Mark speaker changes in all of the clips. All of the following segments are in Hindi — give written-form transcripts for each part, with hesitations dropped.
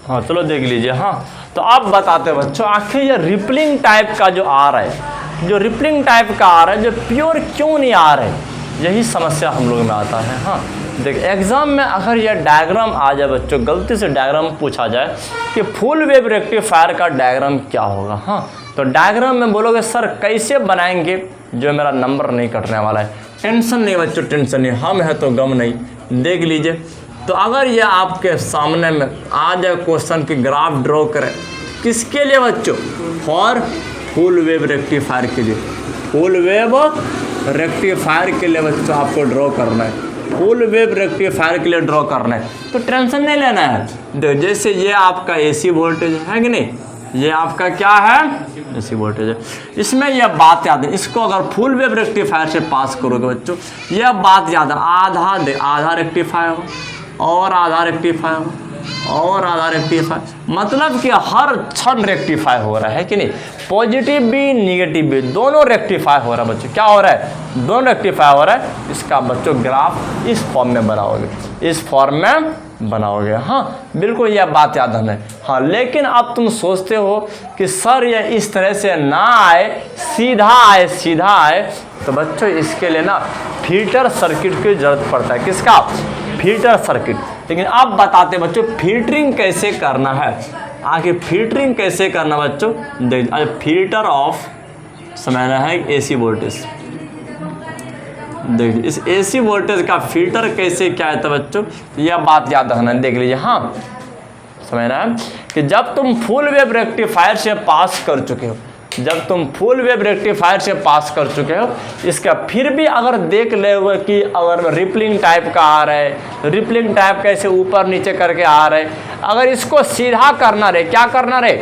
Speaker 1: हाँ चलो देख लीजिए। हाँ तो आप बताते बच्चों आखिर ये रिपलिंग टाइप का जो आ रहा है, जो रिपलिंग टाइप का आ रहा है, जो प्योर क्यों नहीं आ रहा है, यही समस्या हम लोग में आता है। हाँ देखिए एग्जाम में अगर यह डायग्राम आ जाए बच्चों, गलती से डायग्राम पूछा जाए कि फुल वेव रेक्टिफायर का डायग्राम क्या होगा, हाँ तो डायग्राम में बोलोगे सर कैसे बनाएंगे जो मेरा नंबर नहीं कटने वाला है। टेंशन नहीं बच्चों, टेंशन नहीं, हम है तो गम नहीं। देख लीजिए तो अगर ये आपके सामने में आ जाए क्वेश्चन की ग्राफ ड्रॉ करें, किसके लिए बच्चों, फॉर फुल वेव रेक्टिफायर के लिए, फुल वेव रेक्टिफायर के लिए बच्चों आपको ड्रॉ करना है, फुल वेव रेक्टिफायर के लिए ड्रॉ करना है। तो टेंशन नहीं लेना है। जैसे ये आपका एसी वोल्टेज है कि नहीं, ये आपका क्या है, एसी वोल्टेज है। इसमें यह बात याद है, इसको अगर फुल वेव रेक्टिफायर से पास करोगे बच्चों, यह बात याद है, आधा रेक्टिफाई हो और आधा रेक्टिफाई हो और आधा रेक्टिफाई, मतलब कि हर क्षण रेक्टिफाई हो रहा है कि नहीं, पॉजिटिव भी निगेटिव भी दोनों रेक्टिफाई हो रहा है बच्चों। क्या हो रहा है, दोनों रेक्टिफाई हो रहा है। इसका बच्चों ग्राफ इस फॉर्म में बनाओगे, इस फॉर्म में बनाओगे। हाँ बिल्कुल यह बात याद हमें। हाँ लेकिन अब तुम सोचते हो कि सर ये इस तरह से ना आए, सीधा आए, सीधा आए, तो बच्चों इसके लिए ना फिल्टर सर्किट की जरूरत पड़ता है। किसका, फिल्टर सर्किट। लेकिन अब बताते बच्चों फिल्टरिंग कैसे करना है, आखिर फिल्टरिंग कैसे करना बच्चों। देखिए फिल्टर ऑफ समझना है एसी वोल्टेज, देखिए इस एसी वोल्टेज का फिल्टर कैसे क्या है तो बच्चों यह बात याद रखना। देख लीजिए हाँ समझना है कि जब तुम फुल वेव रेक्टिफायर से पास कर चुके हो, जब तुम फुल वेव रेक्टिफायर से पास कर चुके हो, इसका फिर भी अगर देख ले हुए कि अगर रिपलिंग टाइप का आ रहा है, रिपलिंग टाइप कैसे ऊपर नीचे करके आ रहा है, अगर इसको सीधा करना रहे, क्या करना रहे,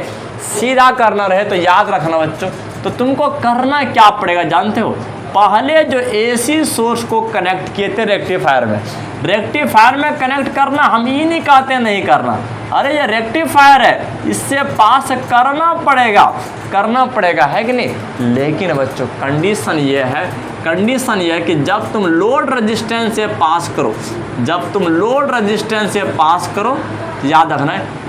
Speaker 1: सीधा करना रहे, तो याद रखना बच्चों, तो तुमको करना क्या पड़ेगा जानते हो, पहले जो एसी सोर्स को कनेक्ट किए थे रेक्टिफायर में, रेक्टिफायर में कनेक्ट करना, हम ये नहीं कहते नहीं करना, अरे ये रेक्टिफायर है इससे पास करना पड़ेगा है कि नहीं। लेकिन बच्चों कंडीशन ये है, कंडीशन ये है कि जब तुम लोड रेजिस्टेंस से पास करो, जब तुम लोड रेजिस्टेंस से पास करो, याद रखना है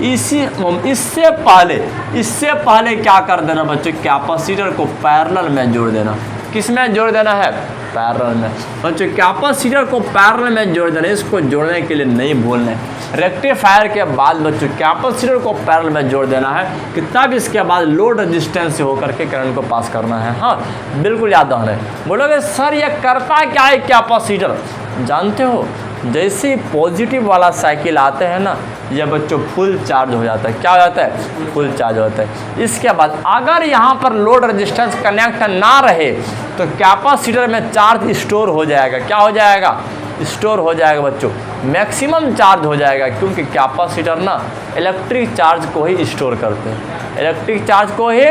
Speaker 1: इससे पहले क्या कर देना बच्चों, कैपेसिटर को पैरेलल में जोड़ देना। किस में जोड़ देना है, पैरेलल में बच्चों, कैपेसिटर को पैरेलल में जोड़ देना। इसको जोड़ने के लिए नहीं भूलना है, रेक्टिफायर के बाद बच्चों कैपेसिटर को पैरेलल में जोड़ देना है कि तब इसके बाद लोड रेजिस्टेंस से होकर के करंट को पास करना है। हाँ बिल्कुल याद रखना है। बोलोगे सर ये करता क्या है कैपेसिटर, जानते हो जैसे ही पॉजिटिव वाला साइकिल आते हैं ना, यह बच्चों फुल चार्ज हो जाता है। क्या हो जाता है, फुल चार्ज होता है। इसके बाद अगर यहाँ पर लोड रेजिस्टेंस कनेक्ट ना रहे तो कैपेसिटर में चार्ज स्टोर हो जाएगा। क्या हो जाएगा, स्टोर हो जाएगा बच्चों, मैक्सिमम चार्ज हो जाएगा, क्योंकि कैपेसिटर ना इलेक्ट्रिक चार्ज को ही स्टोर करते हैं, इलेक्ट्रिक चार्ज को ही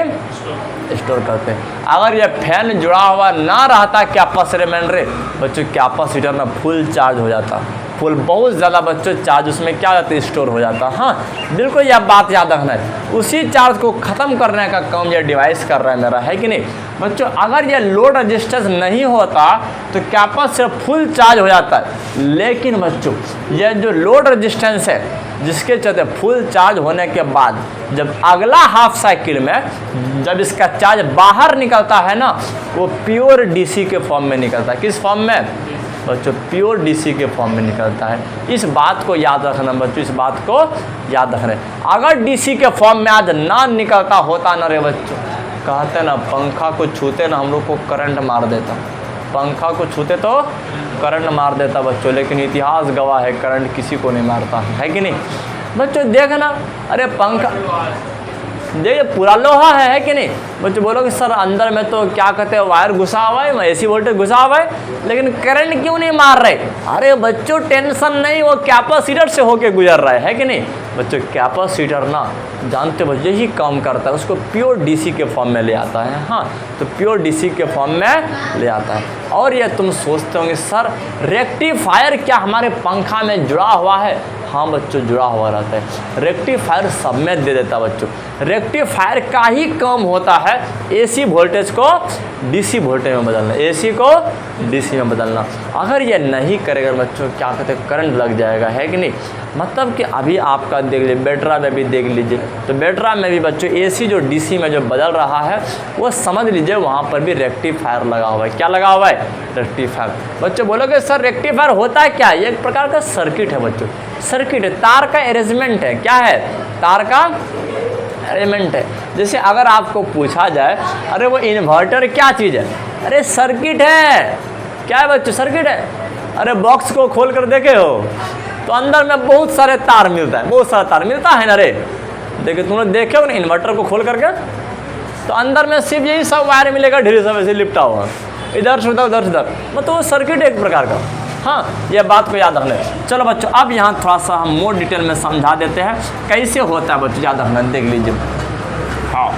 Speaker 1: स्टोर करते हैं। अगर ये फैन जुड़ा हुआ ना रहता कैपेसिटर में रे बच्चों, कैपेसिटर ना फुल चार्ज हो जाता, फुल बहुत ज़्यादा बच्चों चार्ज उसमें क्या हो जाता है, स्टोर हो जाता। हाँ बिल्कुल यह बात याद रखना है। उसी चार्ज को ख़त्म करने का काम यह डिवाइस कर रहा है मेरा, है कि नहीं बच्चों। अगर यह लोड रेजिस्टेंस नहीं होता तो कैपेसिटर फुल चार्ज हो जाता है। लेकिन बच्चों यह जो लोड रेजिस्टेंस है जिसके चलते फुल चार्ज होने के बाद जब अगला हाफ साइकिल में जब इसका चार्ज बाहर निकलता है ना, वो प्योर डीसी के फॉर्म में निकलता है। किस फॉर्म में बच्चों, प्योर डीसी के फॉर्म में निकलता है। इस बात को याद रखना बच्चों, इस बात को याद रखना। अगर डीसी के फॉर्म में आज ना निकलता होता ना रे बच्चों, कहते ना पंखा को छूते ना हम लोग को करंट मार देता, पंखा को छूते तो करंट मार देता बच्चों। लेकिन इतिहास गवाह है करंट किसी को नहीं मारता, है कि नहीं बच्चों। देखना अरे पंखा देखिए पूरा लोहा है कि नहीं बच्चों। बोलोगे सर अंदर में तो क्या कहते हैं वायर घुसा हुआ है, एसी वोल्टेज घुसा हुआ है, लेकिन करंट क्यों नहीं मार रहे। अरे बच्चों टेंशन नहीं, वो कैपेसिटर से होके गुजर रहा है कि नहीं बच्चों। कैपेसिटर ना जानते हो यही काम करता है, उसको प्योर डीसी के फॉर्म में ले आता है। हाँ तो प्योर डीसी के फॉर्म में ले आता है। और ये तुम सोचते होंगे सर रेक्टिफायर क्या हमारे पंखा में जुड़ा हुआ है। हाँ बच्चों जुड़ा हुआ रहता है, रेक्टिफायर सब में दे देता बच्चों। रेक्टिफायर का ही काम होता है एसी वोल्टेज को डीसी वोल्टेज में बदलना, एसी को डीसी में बदलना। अगर ये नहीं करेगा बच्चों क्या कहते हैं करंट लग जाएगा, है कि नहीं मतलब कि अभी आपका देख लीजिए बैटरा में भी देख लीजिए, तो बैटरा में भी बच्चों AC जो DC में जो बदल रहा है वो समझ लीजिए वहाँ पर भी रेक्टिफायर लगा हुआ है। क्या लगा हुआ है? रेक्टिफायर। बच्चों बोलोगे सर रेक्टिफायर होता है क्या? ये एक प्रकार का सर्किट है बच्चों, सर्किट है, तार का अरेंजमेंट है। क्या है? तार का अरेंजमेंट है। जैसे अगर आपको पूछा जाए अरे वो इन्वर्टर क्या चीज़ है? अरे सर्किट है। क्या है बच्चों? सर्किट है। अरे बॉक्स को खोल कर देखे हो तो अंदर में बहुत सारे तार मिलता है, बहुत सारा तार मिलता है ना रे। देखिए तुम लोग देखे हो ना इन्वर्टर को खोल करके, तो अंदर में सिर्फ यही सब वायर मिलेगा, ढेर सब ऐसे लिपटा हुआ, इधर से उधर, उधर से इधर, मतलब वो सर्किट है एक प्रकार का। हाँ, ये बात को याद रखना। चलो बच्चों अब यहाँ थोड़ा सा हम मोर डिटेल में समझा देते हैं कैसे होता है बच्चों, याद रखना। देख लीजिए, हाँ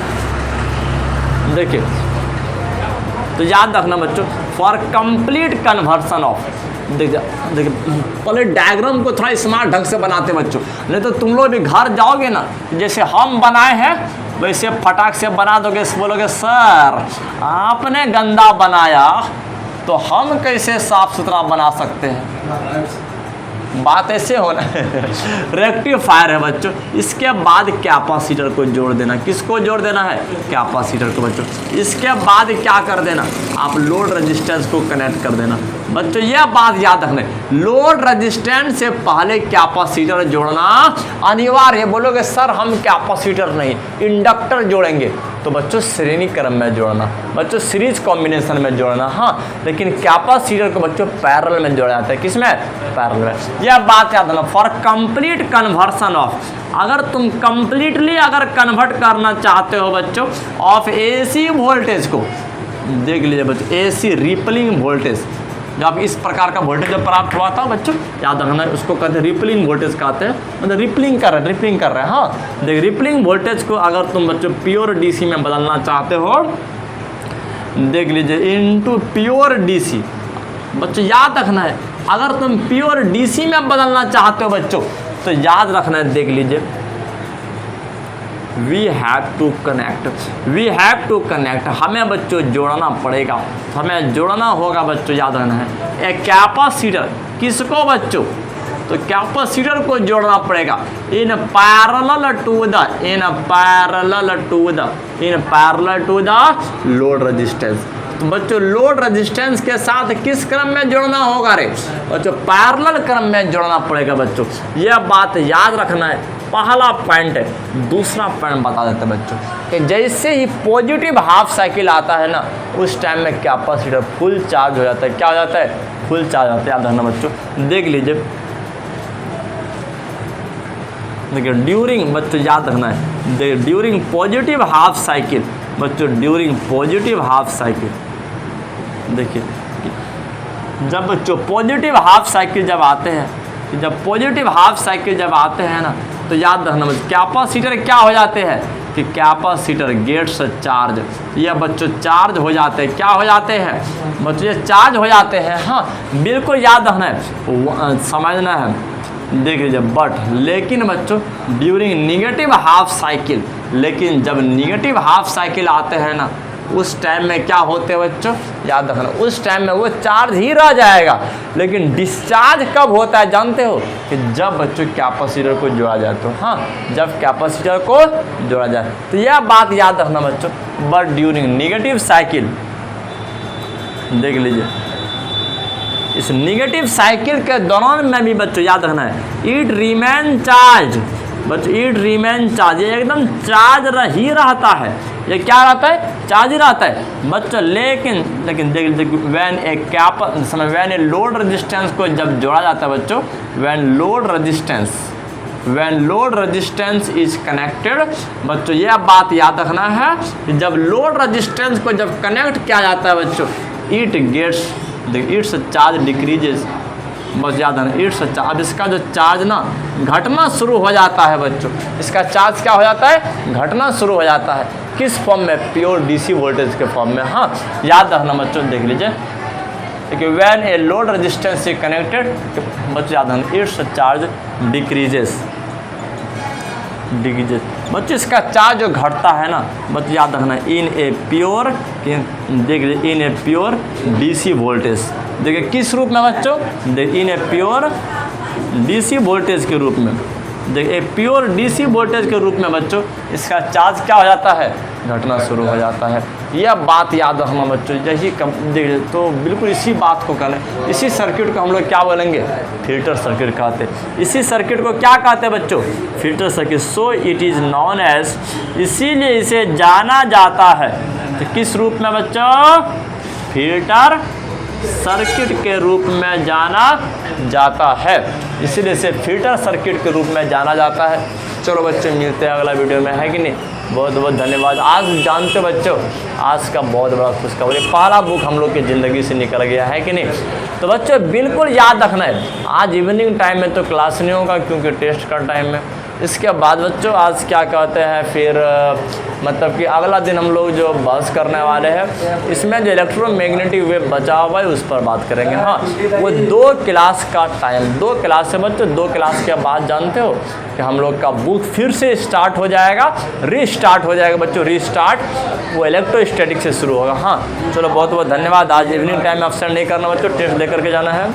Speaker 1: देखिए, तो याद रखना बच्चों, फॉर कंप्लीट कन्वर्सन ऑफ, देखिए पहले डायग्राम को थोड़ा स्मार्ट ढंग से बनाते बच्चों, नहीं तो तुम लोग भी घर जाओगे ना जैसे हम बनाए हैं वैसे फटाक से बना दोगे, बोलोगे सर आपने गंदा बनाया तो हम कैसे साफ सुथरा बना सकते हैं। बात ऐसे होना रेक्टिफायर है बच्चों। इसके बाद कैपेसिटर को जोड़ देना। किसको जोड़ देना है? कैपेसिटर को बच्चों। इसके बाद क्या कर देना? आप लोड रेजिस्टेंस को कनेक्ट कर देना। बच्चों यह बात याद रखना, लोड रेजिस्टेंस से पहले कैपेसिटर जोड़ना अनिवार्य है। बोलोगे सर हम कैपेसिटर नहीं इंडक्टर जोड़ेंगे, तो बच्चों श्रेणी क्रम में जोड़ना, बच्चों सीरीज कॉम्बिनेशन में जोड़ना। हाँ, लेकिन कैपेसिटर को बच्चों पैरेलल में जोड़ा जाता है। किसमें? पैरेलल में। यह बात याद रखना, फॉर कंप्लीट कन्वर्सन ऑफ, अगर तुम कंप्लीटली अगर कन्वर्ट करना चाहते हो बच्चों ऑफ AC वोल्टेज को, देख लीजिए बच्चों AC रिपलिंग वोल्टेज, जब इस प्रकार का वोल्टेज जब प्राप्त हुआ था बच्चों, याद रखना उसको कहते हैं रिपलिंग वोल्टेज कहते हैं, मतलब रिपलिंग कर रहे हैं। हाँ देखिए, रिपलिंग वोल्टेज को अगर तुम बच्चों प्योर DC में बदलना चाहते हो, देख लीजिए इनटू प्योर DC, बच्चों याद रखना है अगर तुम प्योर DC में बदलना चाहते हो बच्चों तो याद रखना है, देख लीजिए वी हैव टू कनेक्ट, हमें बच्चों जोड़ना पड़ेगा, हमें जोड़ना होगा बच्चों, याद रखना है। एक कैपेसिटर, किसको बच्चों? तो कैपेसिटर को जोड़ना पड़ेगा in parallel to the load resistance. तो बच्चों लोड रेजिस्टेंस के साथ किस क्रम में जोड़ना होगा रे बच्चों? पैरेलल क्रम में जोड़ना पड़ेगा बच्चों। यह बात याद रखना है, पहला पॉइंट है। दूसरा पॉइंट बता देते हैं बच्चों कि जैसे ही पॉजिटिव हाफ साइकिल आता है ना, उस टाइम में कैपेसिटर फुल चार्ज हो जाता है। क्या हो जाता है? फुल चार्ज होता है। याद रखना बच्चों, देख लीजिए, देखिए ड्यूरिंग, बच्चों याद रखना है, ड्यूरिंग पॉजिटिव हाफ साइकिल, बच्चों ड्यूरिंग पॉजिटिव हाफ साइकिल, देखिए जब बच्चों पॉजिटिव हाफ साइकिल जब आते हैं, जब पॉजिटिव हाफ साइकिल जब आते हैं ना, तो याद रखना बच्चों कैपेसिटर क्या हो जाते हैं कि कैपेसिटर गेट्स चार्ज, ये बच्चों चार्ज हो जाते हैं। क्या हो जाते हैं बच्चों? ये चार्ज हो जाते हैं। हाँ बिल्कुल याद रखना है, समझना है। देख लीजिए बट, लेकिन बच्चों ड्यूरिंग निगेटिव हाफ साइकिल, लेकिन जब निगेटिव हाफ साइकिल आते हैं ना, उस टाइम में क्या होते हैं बच्चों? याद रखना, उस टाइम में वो चार्ज ही रह जाएगा। लेकिन डिस्चार्ज कब होता है जानते हो? कि जब बच्चों कैपेसिटर को जोड़ा जाए। तो हाँ, जब कैपेसिटर को जोड़ा जाए, तो यह बात याद रखना बच्चों। बट ड्यूरिंग निगेटिव साइकिल, देख लीजिए इस निगेटिव साइकिल के दौरान में भी बच्चों याद रखना है, इट रिमेन चार्ज, बच्चों इट रिमेन चार्ज, ये एकदम चार्ज ही रहता है। ये क्या रहता है? चार्ज ही रहता है बच्चों। लेकिन देख वैन ए लोड रेजिस्टेंस को जब जोड़ा जाता है बच्चों, when load resistance is connected, बच्चों यह बात याद रखना है कि जब लोड रेजिस्टेंस को जब कनेक्ट किया जाता है बच्चों, इट्स चार्ज डिक्रीजेस, बस याद है इट्स चार्ज। अब इसका जो चार्ज ना घटना शुरू हो जाता है बच्चों, इसका चार्ज क्या हो जाता है? घटना शुरू हो जाता है। किस फॉर्म में? प्योर DC वोल्टेज के फॉर्म में। हाँ याद रखना बच्चों, देख लीजिए कि when a load resistance is connected, बच्चों याद रखना इट्स चार्ज डिक्रीजेस। बच्चों इसका चार्ज जो घटता है ना बच्चों, याद रखना इन ए प्योर, देख लीजिए इन ए प्योर DC वोल्टेज। देखिए किस रूप में बच्चों? इन ए प्योर डीसी वोल्टेज के रूप में, देखिए प्योर डीसी वोल्टेज के रूप में बच्चों इसका चार्ज क्या हो जाता है, घटना शुरू हो जाता है। यह बात याद रखना बच्चों, यही तो बिल्कुल इसी बात को करें, इसी सर्किट को हम लोग क्या बोलेंगे, फिल्टर सर्किट कहते हैं। इसी सर्किट को क्या कहते हैं बच्चों, filter circuit. So it is known as, इसीलिए इसे जाना जाता है तो किस रूप में बच्चों, फिल्टर सर्किट के रूप में जाना जाता है, इसीलिए इसे फिल्टर सर्किट के रूप में जाना जाता है। चलो बच्चों मिलते हैं अगला वीडियो में, है कि नहीं। बहुत बहुत धन्यवाद। आज जानते हो बच्चों, आज का बहुत बड़ा खुशखबरी, पहला बुक हम लोग की ज़िंदगी से निकल गया, है कि नहीं। तो बच्चों बिल्कुल याद रखना है, आज इवनिंग टाइम में तो क्लास नहीं होगा क्योंकि टेस्ट का टाइम है। इसके बाद बच्चों आज क्या कहते हैं फिर मतलब कि अगला दिन हम लोग जो बहस करने वाले हैं, इसमें जो इलेक्ट्रोमैग्नेटिक वेव बचा हुआ है उस पर बात करेंगे। हाँ, वो 2 क्लास का टाइम, 2 क्लास है बच्चों। 2 क्लास के बाद जानते हो कि हम लोग का बुक फिर से स्टार्ट हो जाएगा, रीस्टार्ट हो जाएगा बच्चों, रीस्टार्ट वो इलेक्ट्रोस्टैटिक से शुरू होगा। हाँ चलो बहुत बहुत धन्यवाद। आज इवनिंग टाइम में अफसर नहीं करना बच्चों, टेस्ट लेकर के जाना है।